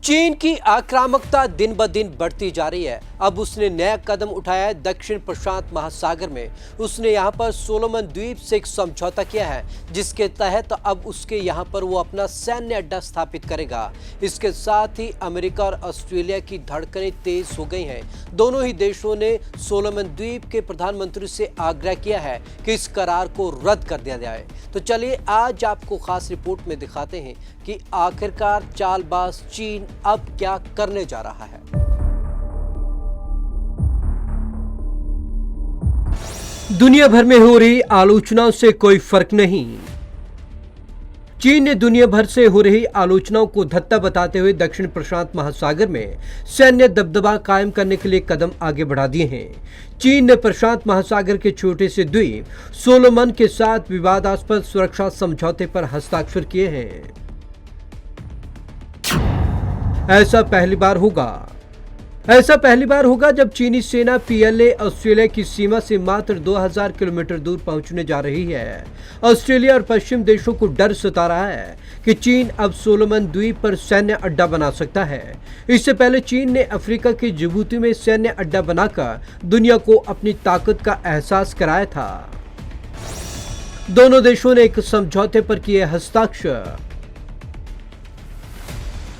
चीन की आक्रामकता दिन ब दिन बढ़ती जा रही है। अब उसने नया कदम उठाया है। दक्षिण प्रशांत महासागर में उसने यहां पर सोलोमन द्वीप से एक समझौता किया है, जिसके तहत अब उसके यहां पर वो अपना सैन्य अड्डा स्थापित करेगा। इसके साथ ही अमेरिका और ऑस्ट्रेलिया की धड़कनें तेज हो गई हैं। दोनों ही देशों ने सोलोमन द्वीप के प्रधानमंत्री से आग्रह किया है कि इस करार को रद्द कर दिया जाए। तो चलिए आज आपको खास रिपोर्ट में दिखाते हैं कि आखिरकार चालबाज चीन अब क्या करने जा रहा है। दुनिया भर में हो रही आलोचनाओं से कोई फर्क नहीं। चीन ने दुनिया भर से हो रही आलोचनाओं को धत्ता बताते हुए दक्षिण प्रशांत महासागर में सैन्य दबदबा कायम करने के लिए कदम आगे बढ़ा दिए हैं। चीन ने प्रशांत महासागर के छोटे से द्वीप सोलोमन के साथ विवादास्पद सुरक्षा समझौते पर हस्ताक्षर किए हैं। ऐसा पहली बार होगा जब चीनी सेना पीएलए ऑस्ट्रेलिया की सीमा से मात्र 2000 किलोमीटर दूर पहुंचने जा रही है। ऑस्ट्रेलिया और पश्चिम देशों को डर सता रहा है कि चीन अब सोलोमन द्वीप पर सैन्य अड्डा बना सकता है। इससे पहले चीन ने अफ्रीका के जिबूती में सैन्य अड्डा बनाकर दुनिया को अपनी ताकत का एहसास कराया था। दोनों देशों ने एक समझौते पर किए हस्ताक्षर।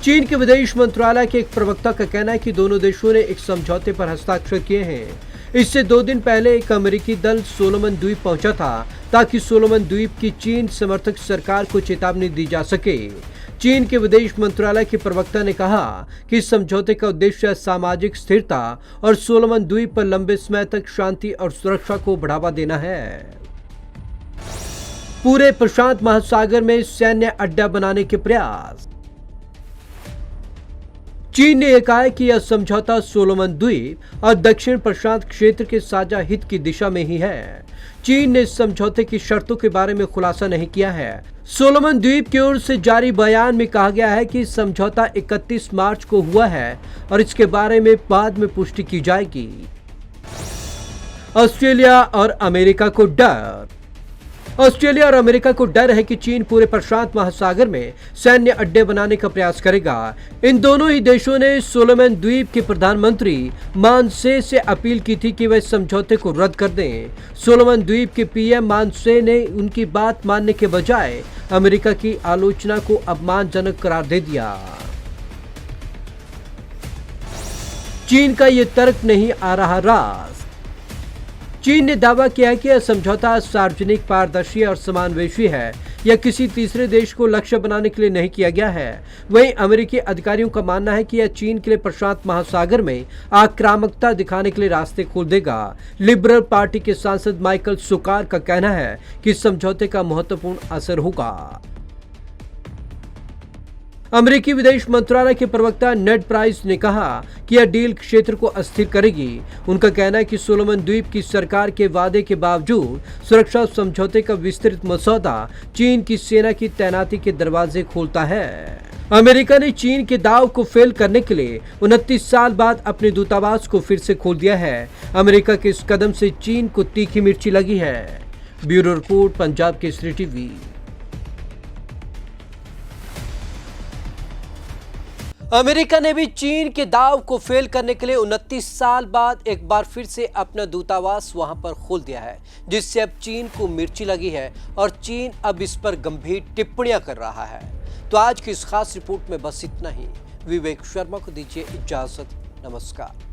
चीन के विदेश मंत्रालय के एक प्रवक्ता का कहना है कि दोनों देशों ने एक समझौते पर हस्ताक्षर किए हैं। इससे 2 दिन पहले एक अमेरिकी दल सोलोमन द्वीप पहुंचा था ताकि सोलोमन द्वीप की चीन समर्थक सरकार को चेतावनी दी जा सके। चीन के विदेश मंत्रालय के प्रवक्ता ने कहा कि इस समझौते का उद्देश्य सामाजिक स्थिरता और सोलोमन द्वीप पर लंबे समय तक शांति और सुरक्षा को बढ़ावा देना है। पूरे प्रशांत महासागर में सैन्य अड्डा बनाने के प्रयास। चीन ने कहा है कि यह समझौता सोलोमन द्वीप और दक्षिण प्रशांत क्षेत्र के साझा हित की दिशा में ही है। चीन ने इस समझौते की शर्तों के बारे में खुलासा नहीं किया है। सोलोमन द्वीप की ओर से जारी बयान में कहा गया है कि समझौता 31 मार्च को हुआ है और इसके बारे में बाद में पुष्टि की जाएगी। ऑस्ट्रेलिया और अमेरिका को डर। ऑस्ट्रेलिया और अमेरिका को डर है कि चीन पूरे प्रशांत महासागर में सैन्य अड्डे बनाने का प्रयास करेगा। इन दोनों ही देशों ने सोलोमन द्वीप के प्रधानमंत्री मान से अपील की थी कि वे समझौते को रद्द कर दें। सोलोमन द्वीप के पीएम मान से ने उनकी बात मानने के बजाय अमेरिका की आलोचना को अपमानजनक करार दे दिया। चीन का ये तर्क नहीं आ रहा रास। चीन ने दावा किया है कि यह समझौता सार्वजनिक, पारदर्शी और समावेशी है। यह किसी तीसरे देश को लक्ष्य बनाने के लिए नहीं किया गया है। वहीं अमेरिकी अधिकारियों का मानना है कि यह चीन के लिए प्रशांत महासागर में आक्रामकता दिखाने के लिए रास्ते खोल देगा। लिबरल पार्टी के सांसद माइकल सुकार का कहना है कि इस समझौते का महत्वपूर्ण असर होगा। अमेरिकी विदेश मंत्रालय के प्रवक्ता नेड प्राइस ने कहा कि यह डील क्षेत्र को अस्थिर करेगी। उनका कहना है कि सोलोमन द्वीप की सरकार के वादे के बावजूद सुरक्षा समझौते का विस्तृत मसौदा चीन की सेना की तैनाती के दरवाजे खोलता है। अमेरिका ने चीन के दाव को फेल करने के लिए 29 साल बाद अपने दूतावास को फिर से खोल दिया है। अमेरिका के इस कदम से चीन को तीखी मिर्ची लगी है। Bureau report, Punjab Kesari TV. America ने भी चीन के दाव को फेल करने के लिए 29 साल बाद एक बार फिर से अपना दूतावास वहां पर खोल दिया है, जिससे अब चीन को मिर्ची लगी है और चीन अब इस पर गंभीर टिप्पणियां कर रहा है। तो आज की इस खास रिपोर्ट में बस इतना ही। विवेक शर्मा को दीजिए इजाजत। नमस्कार।